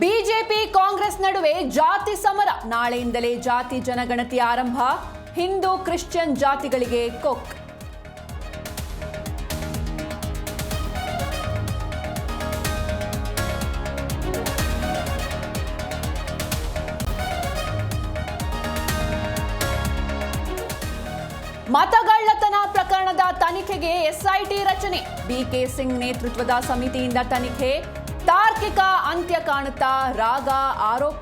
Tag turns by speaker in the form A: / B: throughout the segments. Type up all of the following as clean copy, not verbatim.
A: BJP Congress ನಡುವೆ ಜಾತಿ ಸಮರ. ನಾಳೆಯಿಂದಲೇ ಜಾತಿ ಜನಗಣತಿ ಆರಂಭ. ಹಿಂದೂ ಕ್ರಿಶ್ಚಿಯನ್ ಜಾತಿಗಳಿಗೆ ಕೊಕ್. ಮತಗಳ್ಳತನ ಪ್ರಕರಣದ ತನಿಖೆಗೆ ಎಸ್ಐಟಿ ರಚನೆ. ಬಿಕೆ ಸಿಂಗ್ ನೇತೃತ್ವದ ಸಮಿತಿಯಿಂದ ತನಿಖೆ. ತಾರ್ಕಿಕ ಅಂತ್ಯ ಕಾಣುತ್ತಾ ರಾಗ ಆರೋಪ.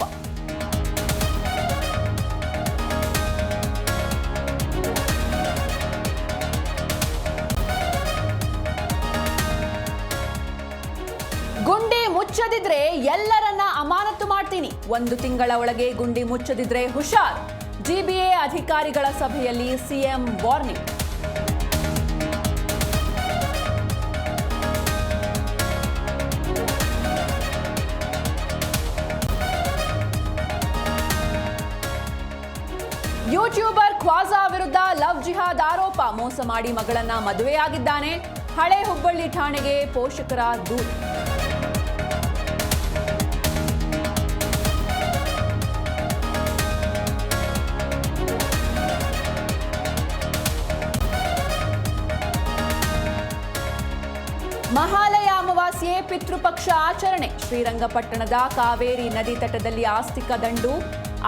A: ಗುಂಡಿ ಮುಚ್ಚದಿದ್ರೆ ಎಲ್ಲರನ್ನ ಅಮಾನತು ಮಾಡ್ತೀನಿ. 1 ತಿಂಗಳ ಒಳಗೆ ಗುಂಡಿ ಮುಚ್ಚದಿದ್ರೆ ಹುಷಾರ್. ಜಿಬಿಎ ಅಧಿಕಾರಿಗಳ ಸಭೆಯಲ್ಲಿ ಸಿಎಂ ವಾರ್ನಿಂಗ್. ಯೂಟ್ಯೂಬರ್ ಖ್ವಾಜಾ ವಿರುದ್ಧ ಲವ್ ಜಿಹಾದ್ ಆರೋಪ. ಮೋಸ ಮಾಡಿ ಮಗಳನ್ನ ಮದುವೆಯಾಗಿದ್ದಾನೆ. ಹಳೆ ಹುಬ್ಬಳ್ಳಿ ಠಾಣೆಗೆ ಪೋಷಕರ ದೂರು. ಮಹಾಲಯ ಅಮಾವಾಸ್ಯೆ ಪಿತೃಪಕ್ಷ ಆಚರಣೆ. ಶ್ರೀರಂಗಪಟ್ಟಣದ ಕಾವೇರಿ ನದಿ ತಟದಲ್ಲಿ ಆಸ್ತಿಕ ದಂಡು.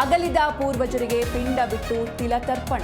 A: ಅಗಲಿದ ಪೂರ್ವಜರಿಗೆ ಪಿಂಡ ಬಿಟ್ಟು ತಿಲತರ್ಪಣ.